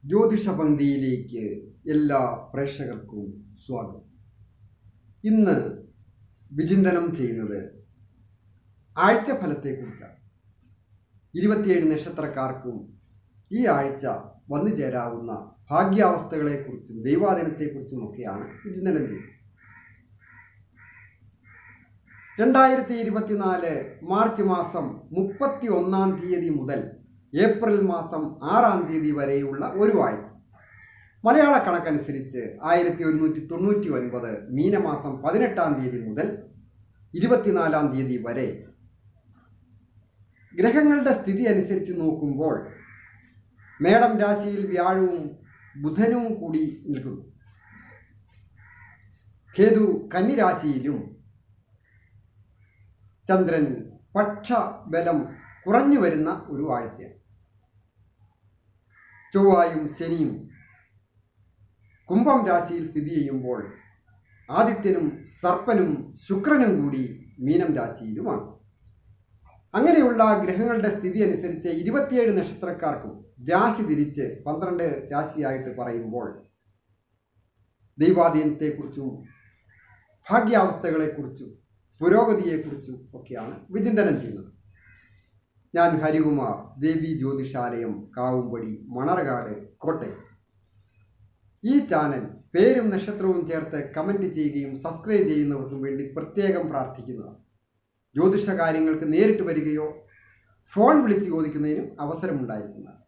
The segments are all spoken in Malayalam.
ജ്യോതിഷ പങ്ക്തിയിലേക്ക് എല്ലാ പ്രേക്ഷകർക്കും സ്വാഗതം. ഇന്ന് വിചിന്തനം ചെയ്യുന്നത് ആഴ്ചഫലത്തെക്കുറിച്ചാണ്. 27 നക്ഷത്രക്കാർക്കും ഈ ആഴ്ച വന്നു ചേരാവുന്ന ഭാഗ്യാവസ്ഥകളെക്കുറിച്ചും ദൈവാധീനത്തെക്കുറിച്ചും ഒക്കെയാണ് വിചിന്തനം ചെയ്യുന്നത്. 2024 മാർച്ച് മാസം 31 തീയതി മുതൽ ഏപ്രിൽ മാസം 6 വരെയുള്ള ഒരു ആഴ്ച. മലയാള കണക്കനുസരിച്ച് 1199 മീനമാസം 18 മുതൽ 24 വരെ. ഗ്രഹങ്ങളുടെ സ്ഥിതി അനുസരിച്ച് നോക്കുമ്പോൾ മേടം രാശിയിൽ വ്യാഴവും ബുധനും കൂടി നിൽക്കുന്നു. കേതു കന്നി രാശിയിലും ചന്ദ്രൻ പക്ഷബലം കുറഞ്ഞു വരുന്ന ഒരു ആഴ്ചയാണ്. ചൊവ്വായും ശനിയും കുംഭം രാശിയിൽ സ്ഥിതി ചെയ്യുമ്പോൾ ആദിത്യനും സർപ്പനും ശുക്രനും കൂടി മീനം രാശിയിലുമാണ്. അങ്ങനെയുള്ള ഗ്രഹങ്ങളുടെ സ്ഥിതി അനുസരിച്ച് 27 നക്ഷത്രക്കാർക്കും രാശി തിരിച്ച് 12 രാശിയായിട്ട് പറയുമ്പോൾ ദൈവാധീനത്തെക്കുറിച്ചും ഭാഗ്യാവസ്ഥകളെക്കുറിച്ചും പുരോഗതിയെക്കുറിച്ചും ഒക്കെയാണ് വിചിന്തനം ചെയ്യുന്നത്. ഞാൻ ഹരികുമാർ, ദേവി ജ്യോതിഷാലയം, കാവുംപടി, മണർകാട്, കോട്ടയം. ഈ ചാനൽ പേരും നക്ഷത്രവും ചേർത്ത് കമൻറ്റ് ചെയ്യുകയും സബ്സ്ക്രൈബ് ചെയ്യുന്നവർക്കും വേണ്ടി പ്രത്യേകം പ്രാർത്ഥിക്കുന്നതാണ്. ജ്യോതിഷ കാര്യങ്ങൾക്ക് നേരിട്ട് വരികയോ ഫോൺ വിളിച്ച് ചോദിക്കുന്നതിനും അവസരമുണ്ടായിരിക്കുന്നതാണ്.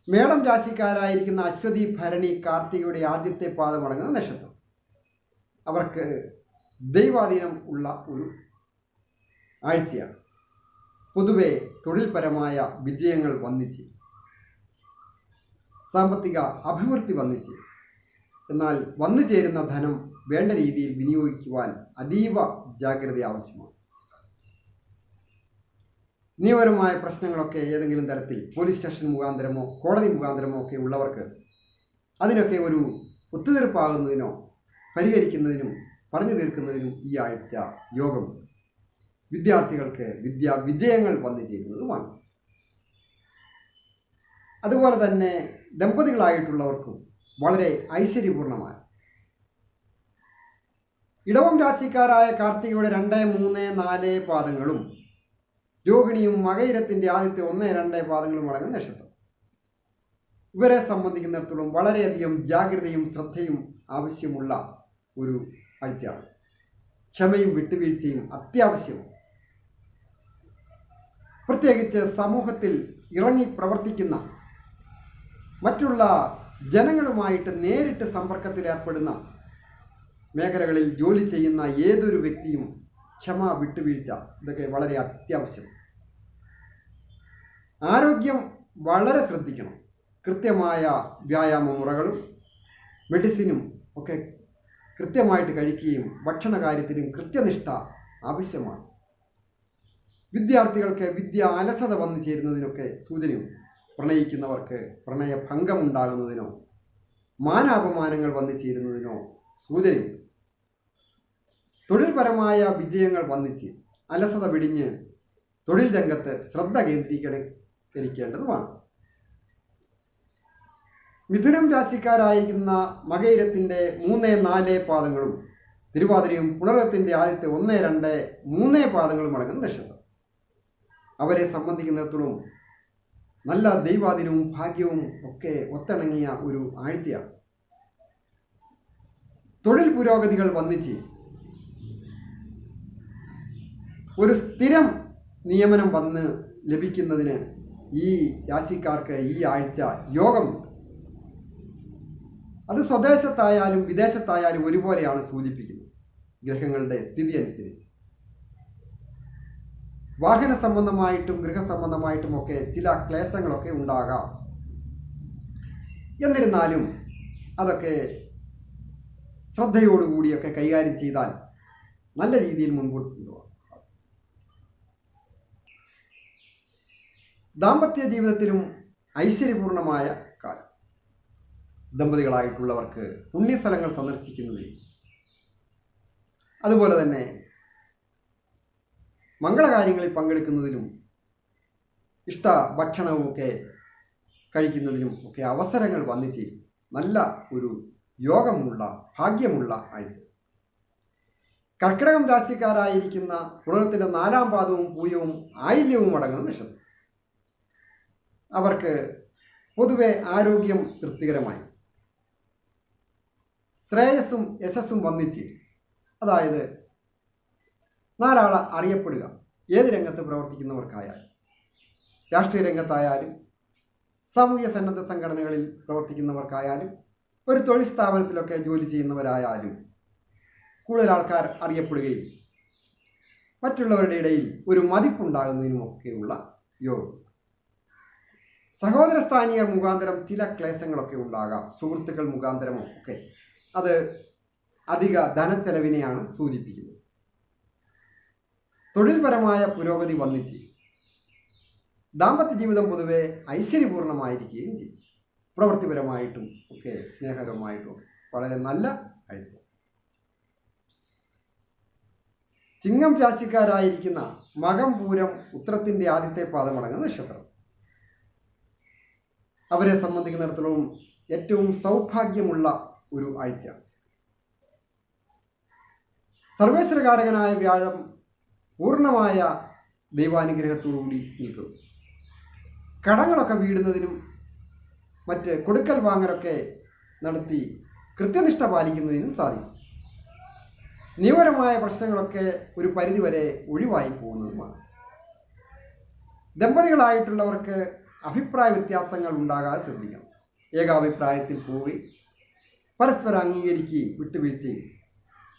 മേടം രാശിക്കാരായിരിക്കുന്ന അശ്വതി, ഭരണി, കാർത്തികയുടെ ആദ്യത്തെ പാദമടങ്ങുന്ന നക്ഷത്രം. അവർക്ക് ദൈവാധീനം ഉള്ള ഒരു ആഴ്ചയാണ്. പൊതുവെ തൊഴിൽപരമായ വിജയങ്ങൾ വന്നിച്ച്, സാമ്പത്തിക അഭിവൃദ്ധി വന്നിച്ച്. എന്നാൽ വന്നു ചേരുന്ന ധനം വേണ്ട രീതിയിൽ വിനിയോഗിക്കുവാൻ അതീവ ജാഗ്രത ആവശ്യമാണ്. നിയമപരമായ പ്രശ്നങ്ങളൊക്കെ ഏതെങ്കിലും തരത്തിൽ പോലീസ് സ്റ്റേഷൻ മുഖാന്തരമോ കോടതി മുഖാന്തരമോ ഒക്കെ ഉള്ളവർക്ക് അതിനൊക്കെ ഒരു ഒത്തുതീർപ്പാകുന്നതിനോ പരിഹരിക്കുന്നതിനും പറഞ്ഞു തീർക്കുന്നതിനും ഈ ആഴ്ച യോഗമുണ്ട്. വിദ്യാർത്ഥികൾക്ക് വിജയങ്ങൾ വന്നു ചേരുന്നതുമാണ്. അതുപോലെ തന്നെ ദമ്പതികളായിട്ടുള്ളവർക്കും വളരെ ഐശ്വര്യപൂർണമായ. ഇടവം രാശിക്കാരായ കാർത്തികയുടെ 2, 3, 4 പാദങ്ങളും രോഹിണിയും മകയിരത്തിൻ്റെ ആദ്യത്തെ 1, 2 പാദങ്ങളും അടങ്ങുന്ന നക്ഷത്രം. ഇവരെ സംബന്ധിക്കുന്നിടത്തോളം വളരെയധികം ജാഗ്രതയും ശ്രദ്ധയും ആവശ്യമുള്ള ഒരു ആഴ്ചയാണ്. ക്ഷമയും വിട്ടുവീഴ്ചയും അത്യാവശ്യമാണ്. പ്രത്യേകിച്ച് സമൂഹത്തിൽ ഇറങ്ങി പ്രവർത്തിക്കുന്ന മറ്റുള്ള ജനങ്ങളുമായിട്ട് നേരിട്ട് സമ്പർക്കത്തിൽ ഏർപ്പെടുന്ന മേഖലകളിൽ ജോലി ചെയ്യുന്ന ഏതൊരു വ്യക്തിയും ക്ഷമ, വിട്ടുവീഴ്ച ഇതൊക്കെ വളരെ അത്യാവശ്യം. ആരോഗ്യം വളരെ ശ്രദ്ധിക്കണം. കൃത്യമായ വ്യായാമ മുറകളും മെഡിസിനും ഒക്കെ കൃത്യമായിട്ട് കഴിക്കുകയും ഭക്ഷണ കാര്യത്തിലും കൃത്യനിഷ്ഠ ആവശ്യമാണ്. വിദ്യാർത്ഥികൾക്ക് വിദ്യ അലസത വന്നു ചേരുന്നതിനൊക്കെ സൂചനയുണ്ട്. പ്രണയിക്കുന്നവർക്ക് പ്രണയഭംഗമുണ്ടാകുന്നതിനോ മാനാപമാനങ്ങൾ വന്നു ചേരുന്നതിനോ സൂചനയുണ്ട്. തൊഴിൽപരമായ വിജയങ്ങൾ വന്നിച്ച് അലസത വെടിഞ്ഞ് തൊഴിൽ രംഗത്ത് ശ്രദ്ധ കേന്ദ്രീകരിക്കേണ്ടതുമാണ്. മിഥുനം രാശിക്കാരായിരിക്കുന്ന മകയിരത്തിൻ്റെ 3, 4 പാദങ്ങളും തിരുവാതിരയും പുണർത്തിൻ്റെ ആദ്യത്തെ 1, 2, 3 പാദങ്ങളും അടങ്ങുന്ന നക്ഷത്രം. അവരെ സംബന്ധിക്കുന്നിടത്തോളം നല്ല ദൈവാധീനവും ഭാഗ്യവും ഒക്കെ ഒത്തിണങ്ങിയ ഒരു ആഴ്ചയാണ്. തൊഴിൽ പുരോഗതികൾ വന്നിച്ച് ഒരു സ്ഥിരം നിയമനം വന്ന് ലഭിക്കുന്നതിന് ഈ രാശിക്കാർക്ക് ഈ ആഴ്ച യോഗമുണ്ട്. അത് സ്വദേശത്തായാലും വിദേശത്തായാലും ഒരുപോലെയാണ് സൂചിപ്പിക്കുന്നത് ഗ്രഹങ്ങളുടെ സ്ഥിതി അനുസരിച്ച്. വാഹന സംബന്ധമായിട്ടും ഗൃഹസംബന്ധമായിട്ടും ഒക്കെ ചില ക്ലേശങ്ങളൊക്കെ ഉണ്ടാകാം. എന്നിരുന്നാലും അതൊക്കെ ശ്രദ്ധയോടുകൂടിയൊക്കെ കൈകാര്യം ചെയ്താൽ നല്ല രീതിയിൽ മുൻപോട്ട് കൊണ്ടുപോകാം. ദാമ്പത്യ ജീവിതത്തിലും ഐശ്വര്യപൂർണമായ കാലം. ദമ്പതികളായിട്ടുള്ളവർക്ക് പുണ്യസ്ഥലങ്ങൾ സന്ദർശിക്കുന്നതിനും അതുപോലെ തന്നെ മംഗളകാര്യങ്ങളിൽ പങ്കെടുക്കുന്നതിനും ഇഷ്ട ഭക്ഷണവുമൊക്കെ കഴിക്കുന്നതിനും ഒക്കെ അവസരങ്ങൾ വന്നു ചേരും. നല്ല ഒരു യോഗമുള്ള ഭാഗ്യമുള്ള ആഴ്ച. കർക്കിടകം രാശിക്കാരായിരിക്കുന്ന പുണർത്തിന്റെ 4-ാം പാദവും പൂയവും ആയില്യവും അടങ്ങുന്ന നക്ഷത്രം. അവർക്ക് പൊതുവെ ആരോഗ്യം തൃപ്തികരമായി, ശ്രേയസ്സും യശസ്സും വന്നിച്ച്, അതായത് നാലാളെ അറിയപ്പെടുക. ഏത് രംഗത്ത് പ്രവർത്തിക്കുന്നവർക്കായാലും, രാഷ്ട്രീയ രംഗത്തായാലും, സാമൂഹ്യ സന്നദ്ധ സംഘടനകളിൽ പ്രവർത്തിക്കുന്നവർക്കായാലും, ഒരു തൊഴിൽ സ്ഥാപനത്തിലൊക്കെ ജോലി ചെയ്യുന്നവരായാലും കൂടുതൽ ആൾക്കാർ അറിയപ്പെടുകയും മറ്റുള്ളവരുടെ ഇടയിൽ ഒരു മതിപ്പുണ്ടാകുന്നതിനുമൊക്കെയുള്ള യോഗം. സഹോദര സ്ഥാനീയർ മുഖാന്തരം ചില ക്ലേശങ്ങളൊക്കെ ഉണ്ടാകാം, സുഹൃത്തുക്കൾ മുഖാന്തരമോ ഒക്കെ. അത് അധിക ധനച്ചെലവിനെയാണ് സൂചിപ്പിക്കുന്നത്. തൊഴിൽപരമായ പുരോഗതി വന്നിച്ച് ദാമ്പത്യ ജീവിതം പൊതുവെ ഐശ്വര്യപൂർണമായിരിക്കുകയും ചെയ്യും. പ്രവൃത്തിപരമായിട്ടും ഒക്കെ സ്നേഹപരമായിട്ടും ഒക്കെ വളരെ നല്ല ആഴ്ച. ചിങ്ങം രാശിക്കാരായിരിക്കുന്ന മകം പൂരം ഉത്രത്തിന്റെ ആദ്യത്തെ പാദമടങ്ങുന്ന നക്ഷത്രം. അവരെ സംബന്ധിക്കുന്നിടത്തോളം ഏറ്റവും സൗഭാഗ്യമുള്ള ഒരു ആഴ്ച. സർവേശ്വരകാരകനായ വ്യാഴം പൂർണ്ണമായ ദൈവാനുഗ്രഹത്തോടുകൂടി നിൽക്കുന്നു. കടങ്ങളൊക്കെ വീടുന്നതിനും മറ്റ് കൊടുക്കൽ വാങ്ങലൊക്കെ നടത്തി കൃത്യനിഷ്ഠ പാലിക്കുന്നതിനും സാധിക്കും. നിയമപരമായ പ്രശ്നങ്ങളൊക്കെ ഒരു പരിധിവരെ ഒഴിവായി പോകുന്നതുമാണ്. ദമ്പതികളായിട്ടുള്ളവർക്ക് അഭിപ്രായ വ്യത്യാസങ്ങൾ ഉണ്ടാകാതെ ശ്രദ്ധിക്കണം. ഏകാഭിപ്രായത്തിൽ പോയി പരസ്പരം അംഗീകരിക്കുകയും വിട്ടുവീഴ്ചയും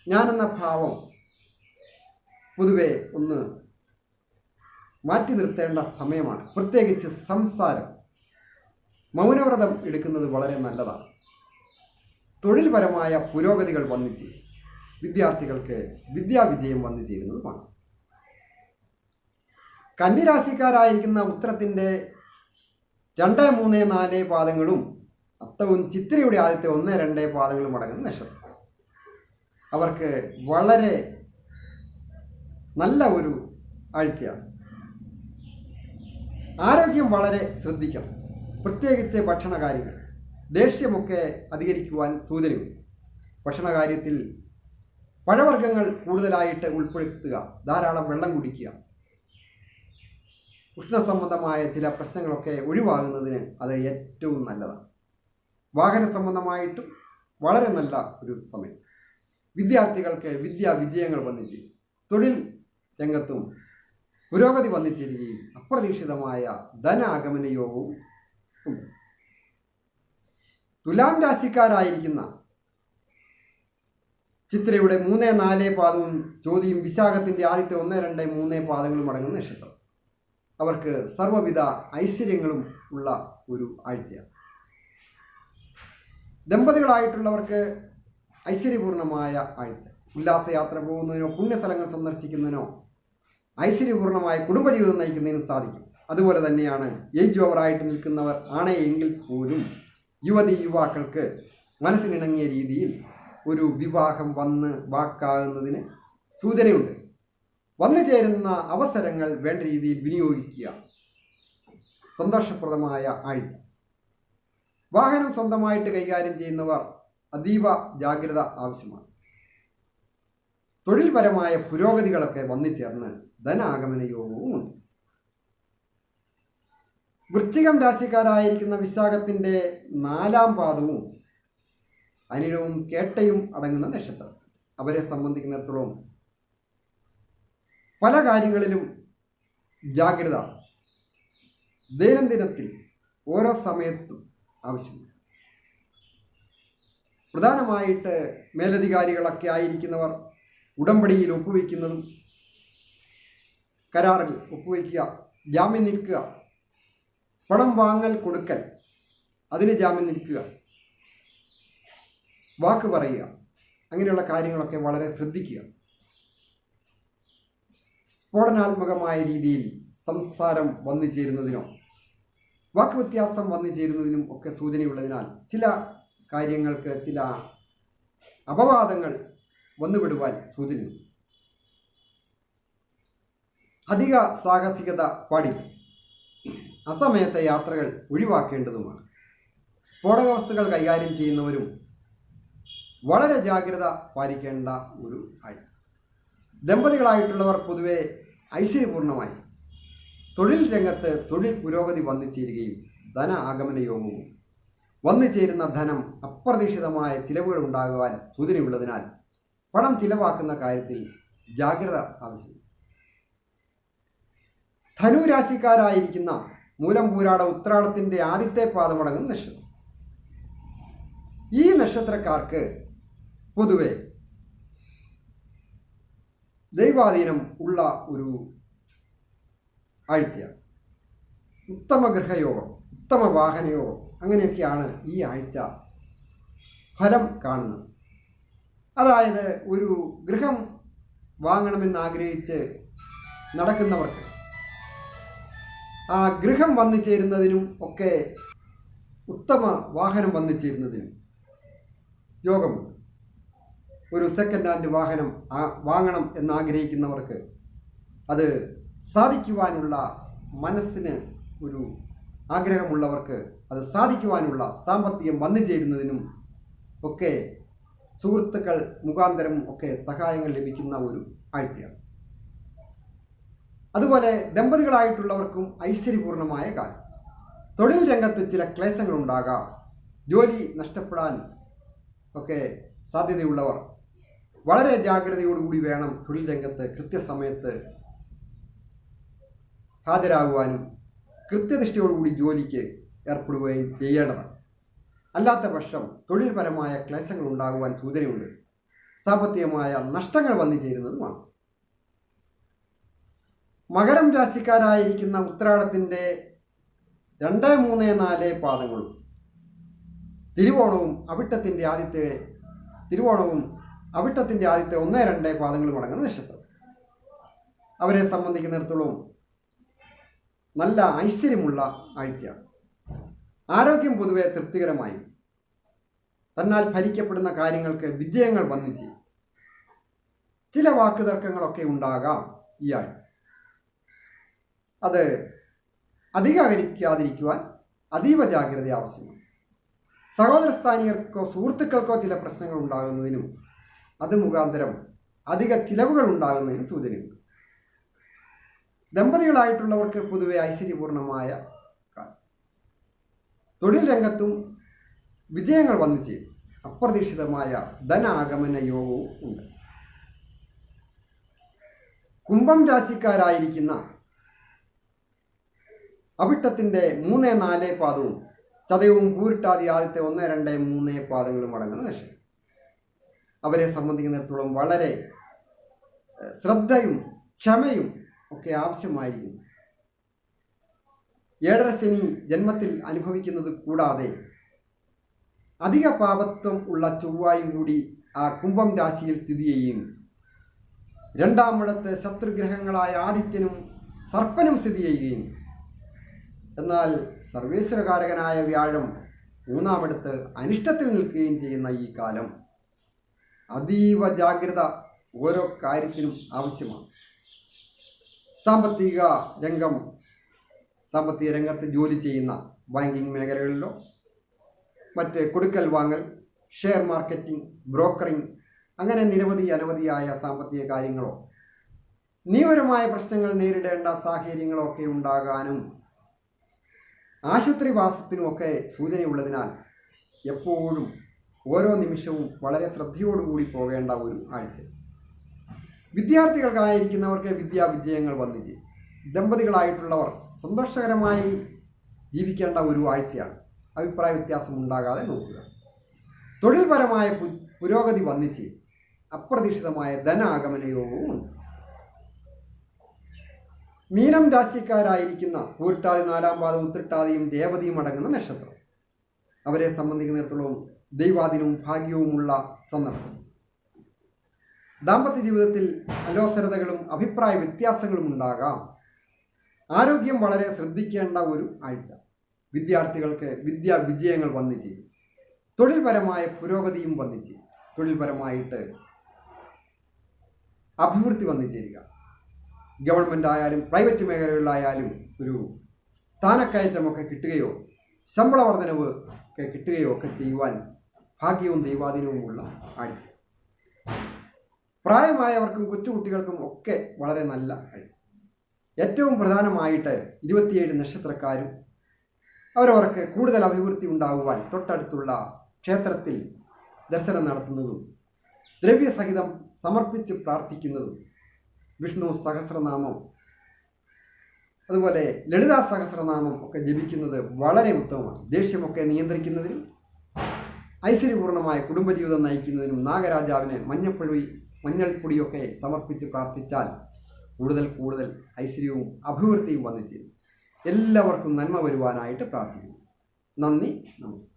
ഞാനെന്ന ഭാവം പൊതുവെ ഒന്ന് മാറ്റി നിർത്തേണ്ട സമയമാണ്. പ്രത്യേകിച്ച് സംസാരം, മൗനവ്രതം എടുക്കുന്നത് വളരെ നല്ലതാണ്. തൊഴിൽപരമായ പുരോഗതികൾ വന്നു ചേരും. വിദ്യാർത്ഥികൾക്ക് വിദ്യാവിജയം വന്നു ചേരുന്നതുമാണ്. കന്നിരാശിക്കാരായിരിക്കുന്ന ഉത്തരത്തിൻ്റെ 2, 3, 4 പാദങ്ങളും അത്തവും ചിത്തിരയുടെ ആദ്യത്തെ 1, 2 പാദങ്ങളും അടങ്ങുന്ന നക്ഷത്രം. അവർക്ക് വളരെ നല്ല ഒരു ആഴ്ചയാണ്. ആരോഗ്യം വളരെ ശ്രദ്ധിക്കണം. പ്രത്യേകിച്ച് ഭക്ഷണകാര്യങ്ങൾ. ദേഷ്യമൊക്കെ അധികരിക്കുവാൻ സൂചനയുണ്ട്. ഭക്ഷണകാര്യത്തിൽ പഴവർഗ്ഗങ്ങൾ കൂടുതലായിട്ട് ഉൾപ്പെടുത്തുക, ധാരാളം വെള്ളം കുടിക്കുക. ഉഷ്ണസംബന്ധമായ ചില പ്രശ്നങ്ങളൊക്കെ ഒഴിവാകുന്നതിന് അത് ഏറ്റവും നല്ലതാണ്. വാഹന സംബന്ധമായിട്ടും വളരെ നല്ല ഒരു സമയം. വിദ്യാർത്ഥികൾക്ക് വിദ്യാവിജയങ്ങൾ വന്നു ചേരും. തൊഴിൽ രംഗത്തും പുരോഗതി വന്നു ചേരുകയും അപ്രതീക്ഷിതമായ ധനാഗമന യോഗവും ഉണ്ട്. തുലാം രാശിക്കാരായിരിക്കുന്ന ചിത്രയുടെ 3, 4 പാദവും ചോതിയും വിശാഖത്തിന്റെ ആദ്യത്തെ 1, 2, 3 പാദങ്ങളും അടങ്ങുന്ന നക്ഷത്രം. അവർക്ക് സർവ്വവിധ ഐശ്വര്യങ്ങളും ഉള്ള ഒരു ആഴ്ചയാണ്. ദമ്പതികളായിട്ടുള്ളവർക്ക് ഐശ്വര്യപൂർണമായ ആഴ്ച. ഉല്ലാസയാത്ര പോകുന്നതിനോ പുണ്യസ്ഥലങ്ങൾ സന്ദർശിക്കുന്നതിനോ ഐശ്വര്യപൂർണമായ കുടുംബജീവിതം നയിക്കുന്നതിനും സാധിക്കും. അതുപോലെ തന്നെയാണ് ഏജ് ഓവറായിട്ട് നിൽക്കുന്നവർ ആണെങ്കിൽ പോലും യുവാക്കൾക്ക് മനസ്സിനിണങ്ങിയ രീതിയിൽ ഒരു വിവാഹം വന്ന് വാക്കാകുന്നതിന് സൂചനയുണ്ട്. വന്നു ചേരുന്ന അവസരങ്ങൾ വേണ്ട രീതിയിൽ വിനിയോഗിക്കുക. സന്തോഷപ്രദമായ ആഴ്ച. വാഹനം സ്വന്തമായിട്ട് കൈകാര്യം ചെയ്യുന്നവർ അതീവ ജാഗ്രത ആവശ്യമാണ്. തൊഴിൽപരമായ പുരോഗതികളൊക്കെ വന്നു ചേർന്ന് ധനാഗമന യോഗവുമുണ്ട്. വൃശ്ചികം രാശിക്കാരായിരിക്കുന്ന വിശാഖത്തിന്റെ 4-ാം പാദവും അനിഴവും കേട്ടയും അടങ്ങുന്ന നക്ഷത്രം. അവരെ സംബന്ധിക്കുന്നിടത്തോളം പല കാര്യങ്ങളിലും ജാഗ്രത ദൈനംദിനത്തിൽ ഓരോ സമയത്തും ആവശ്യമാണ്. പ്രധാനമായിട്ട് മേലധികാരികളൊക്കെ ആയിരിക്കുന്നവർ ഉടമ്പടിയിൽ ഒപ്പുവയ്ക്കുന്നതും, കരാറിൽ ഒപ്പുവയ്ക്കുക, ജാമ്യം നിൽക്കുക, പണം വാങ്ങൽ കൊടുക്കൽ അതിന് ജാമ്യം നിൽക്കുക, വാക്ക് പറയുക, അങ്ങനെയുള്ള കാര്യങ്ങളൊക്കെ വളരെ ശ്രദ്ധിക്കുക. സ്ഫോടനാത്മകമായ രീതിയിൽ സംസാരം വന്നു ചേരുന്നതിനോ വാക്ക് വ്യത്യാസം വന്നു ചേരുന്നതിനും ഒക്കെ സൂചനയുള്ളതിനാൽ ചില കാര്യങ്ങൾക്ക് ചില അപവാദങ്ങൾ വന്നുവിടുവാൻ സൂചനയുണ്ട്. അധിക സാഹസികത പാടില്ല. അസമയത്തെ യാത്രകൾ ഒഴിവാക്കേണ്ടതുമാണ്. സ്ഫോടക വസ്തുക്കൾ കൈകാര്യം ചെയ്യുന്നവരും വളരെ ജാഗ്രത പാലിക്കേണ്ട ഒരു ആഴ്ച. ദമ്പതികളായിട്ടുള്ളവർ പൊതുവെ ഐശ്വര്യപൂർണമായി തൊഴിൽ രംഗത്ത് തൊഴിൽ പുരോഗതി വന്നു ചേരുകയും ധന ആഗമന യോഗവും വന്നു ചേരുന്ന ധനം അപ്രതീക്ഷിതമായ ചിലവുകൾ ഉണ്ടാകുവാൻ സൂചനയുള്ളതിനാൽ പണം ചിലവാക്കുന്ന കാര്യത്തിൽ ജാഗ്രത ആവശ്യമാണ്. ധനുരാശിക്കാരായിരിക്കുന്ന മൂലം പൂരാട ഉത്രാടത്തിൻ്റെ ആദ്യത്തെ പാദമടങ്ങുന്ന നക്ഷത്രം. ഈ നക്ഷത്രക്കാർക്ക് പൊതുവെ ദൈവാധീനം ഉള്ള ഒരു ആഴ്ചയാണ്. ഉത്തമ ഗൃഹയോഗം, ഉത്തമ വാഹനയോഗം, അങ്ങനെയൊക്കെയാണ് ഈ ആഴ്ച ഫലം കാണുന്നത്. അതായത് ഒരു ഗൃഹം വാങ്ങണമെന്ന് ആഗ്രഹിച്ച് നടക്കുന്നവർക്ക് ആ ഗൃഹം വന്നു ചേരുന്നതിനും ഒക്കെ ഉത്തമ വാഹനം വന്നു ചേരുന്നതിനും യോഗമുണ്ട്. ഒരു സെക്കൻഡ് ഹാൻഡ് വാഹനം വാങ്ങണം എന്നാഗ്രഹിക്കുന്നവർക്ക് അത് സാധിക്കുവാനുള്ള മനസ്സിന് ഒരു ആഗ്രഹമുള്ളവർക്ക് അത് സാധിക്കുവാനുള്ള സാമ്പത്തികം വന്നു ചേരുന്നതിനും ഒക്കെ സുഹൃത്തുക്കൾ മുഖാന്തരം ഒക്കെ സഹായങ്ങൾ ലഭിക്കുന്ന ഒരു ആഴ്ചയാണ്. അതുപോലെ ദമ്പതികളായിട്ടുള്ളവർക്കും ഐശ്വര്യപൂർണമായ കാലം. തൊഴിൽ രംഗത്ത് ചില ക്ലേശങ്ങൾ ഉണ്ടാകാം. ജോലി നഷ്ടപ്പെടാൻ ഒക്കെ സാധ്യതയുള്ളവർ വളരെ ജാഗ്രതയോടുകൂടി വേണം തൊഴിൽ രംഗത്ത് കൃത്യസമയത്ത് ഹാജരാകുവാനും കൃത്യനിഷ്ഠയോടുകൂടി ജോലിക്ക് ഏർപ്പെടുകയും ചെയ്യേണ്ടതാണ്. അല്ലാത്ത പക്ഷം തൊഴിൽപരമായ ക്ലേശങ്ങൾ ഉണ്ടാകുവാൻ സൂചനയുണ്ട്. സാമ്പത്തികമായ നഷ്ടങ്ങൾ വന്നു ചേരുന്നതുമാണ്. മകരം രാശിക്കാരായിരിക്കുന്ന ഉത്രാടത്തിൻ്റെ 2, 3, 4 പാദങ്ങളും തിരുവോണവും അവിട്ടത്തിൻ്റെ ആദ്യത്തെ 1, 2 പാദങ്ങളും അടങ്ങുന്ന നക്ഷത്രം. അവരെ സംബന്ധിക്കുന്നിടത്തോളം നല്ല ഐശ്വര്യമുള്ള ആഴ്ചയാണ്. ആരോഗ്യം പൊതുവെ തൃപ്തികരമായി. തന്നാൽ ഭരിക്കപ്പെടുന്ന കാര്യങ്ങൾക്ക് വിജയങ്ങൾ വന്നു ചെയ്യും. ചില വാക്കുതർക്കങ്ങളൊക്കെ ഉണ്ടാകാം ഈ ആഴ്ച. അത് അധികരിക്കാതിരിക്കുവാൻ അതീവ ജാഗ്രത ആവശ്യമാണ്. സഹോദരസ്ഥാനീയർക്കോ സുഹൃത്തുക്കൾക്കോ ചില പ്രശ്നങ്ങൾ ഉണ്ടാകുന്നതിനും അത് മുഖാന്തരം അധിക ചിലവുകൾ ഉണ്ടാകുന്നതിനും സൂചനയുണ്ട്. ദമ്പതികളായിട്ടുള്ളവർക്ക് പൊതുവെ ഐശ്വര്യപൂർണമായ കാലം. തൊഴിൽ രംഗത്തും വിജയങ്ങൾ വന്നു ചേരും. അപ്രതീക്ഷിതമായ ധനാഗമന യോഗവും ഉണ്ട്. കുംഭം രാശിക്കാരായിരിക്കുന്ന അവിട്ടത്തിൻ്റെ 3, 4 പാദവും ചതയവും പൂരിട്ടാതി ആദ്യത്തെ 1, 2, 3 പാദങ്ങളും അടങ്ങുന്ന നക്ഷത്രം. അവരെ സംബന്ധിക്കുന്നിടത്തോളം വളരെ ശ്രദ്ധയും ക്ഷമയും ഒക്കെ ആവശ്യമായിരിക്കുന്നു. 7ാം ശനി ജന്മത്തിൽ അനുഭവിക്കുന്നത് കൂടാതെ അധിക പാപത്വം ഉള്ള ചൊവ്വായും കൂടി ആ കുംഭം രാശിയിൽ സ്ഥിതി ചെയ്യുകയും 2ാം ഇടത്ത് ശത്രുഗ്രഹങ്ങളായ ആദിത്യനും സർപ്പനും സ്ഥിതി ചെയ്യുകയും എന്നാൽ സർവേശ്വരകാരകനായ വ്യാഴം 3ാം ഇടത്ത് അനിഷ്ടത്തിൽ നിൽക്കുകയും ചെയ്യുന്ന ഈ കാലം അതീവ ജാഗ്രത ഓരോ കാര്യത്തിനും ആവശ്യമാണ്. സാമ്പത്തിക രംഗത്ത് ജോലി ചെയ്യുന്ന ബാങ്കിങ് മേഖലകളിലോ മറ്റ് കൊടുക്കൽ വാങ്ങൽ, ഷെയർ മാർക്കറ്റിംഗ്, ബ്രോക്കറിംഗ്, അങ്ങനെ അനവധിയായ സാമ്പത്തിക കാര്യങ്ങളോ നിയമപരമായ പ്രശ്നങ്ങൾ നേരിടേണ്ട സാഹചര്യങ്ങളോ ഒക്കെ ഉണ്ടാകാനും ആശുപത്രിവാസത്തിനുമൊക്കെ സൂചനയുള്ളതിനാൽ എപ്പോഴും ഓരോ നിമിഷവും വളരെ ശ്രദ്ധയോടുകൂടി പോകേണ്ട ഒരു ആഴ്ച. വിദ്യാർത്ഥികൾക്കായിരിക്കുന്നവർക്ക് വിദ്യാവിജയങ്ങൾ വന്നു ചെയ്യും. ദമ്പതികളായിട്ടുള്ളവർ സന്തോഷകരമായി ജീവിക്കേണ്ട ഒരു ആഴ്ചയാണ്. അഭിപ്രായ വ്യത്യാസം ഉണ്ടാകാതെ നോക്കുക. തൊഴിൽപരമായ പുരോഗതി വന്നു ചെയ്യും. അപ്രതീക്ഷിതമായ ധനാഗമന യോഗവും ഉണ്ട്. മീനം രാശിക്കാരായിരിക്കുന്ന പൂരിട്ടാതി 4ാം പാദം ഉത്രട്ടാതിയും രേവതിയും അടങ്ങുന്ന നക്ഷത്രം. അവരെ സംബന്ധിക്കുന്നിടത്തോളം ദൈവാധീനവും ഭാഗ്യവുമുള്ള സന്ദർഭം. ദാമ്പത്യ ജീവിതത്തിൽ അലോസരതകളും അഭിപ്രായ വ്യത്യാസങ്ങളും ഉണ്ടാകാം. ആരോഗ്യം വളരെ ശ്രദ്ധിക്കേണ്ട ഒരു ആഴ്ച. വിദ്യാർത്ഥികൾക്ക് വിജയങ്ങൾ വന്നു ചെയ്യും. തൊഴിൽപരമായ പുരോഗതിയും വന്നു ചെയ്യും. തൊഴിൽപരമായിട്ട് അഭിവൃദ്ധി വന്നു ചേരുക. ഗവൺമെൻറ് ആയാലും പ്രൈവറ്റ് മേഖലകളിലായാലും ഒരു സ്ഥാനക്കയറ്റമൊക്കെ കിട്ടുകയോ ശമ്പള വർധനവ് ഒക്കെ കിട്ടുകയോ ഒക്കെ ചെയ്യുവാൻ ഭാഗ്യവും ദൈവാധീനവുമുള്ള ആഴ്ച. പ്രായമായവർക്കും കൊച്ചുകുട്ടികൾക്കും ഒക്കെ വളരെ നല്ല ആഴ്ച. ഏറ്റവും പ്രധാനമായിട്ട് 27 നക്ഷത്രക്കാരും അവരവർക്ക് കൂടുതൽ അഭിവൃദ്ധി ഉണ്ടാകുവാൻ തൊട്ടടുത്തുള്ള ക്ഷേത്രത്തിൽ ദർശനം നടത്തുന്നതും ദ്രവ്യസഹിതം സമർപ്പിച്ച് പ്രാർത്ഥിക്കുന്നതും വിഷ്ണു സഹസ്രനാമം അതുപോലെ ലളിതാ സഹസ്രനാമം ഒക്കെ ജപിക്കുന്നത് വളരെ ഉത്തമമാണ്. ദേഷ്യമൊക്കെ നിയന്ത്രിക്കുന്നതിനും ഐശ്വര്യപൂർണമായ കുടുംബജീവിതം നയിക്കുന്നതിനും നാഗരാജാവിന് മഞ്ഞൾപ്പൊടിയൊക്കെ സമർപ്പിച്ച് പ്രാർത്ഥിച്ചാൽ കൂടുതൽ ഐശ്വര്യവും അഭിവൃദ്ധിയും വന്നു ചേരും. എല്ലാവർക്കും നന്മ വരുവാനായിട്ട് പ്രാർത്ഥിക്കുന്നു. നന്ദി, നമസ്കാരം.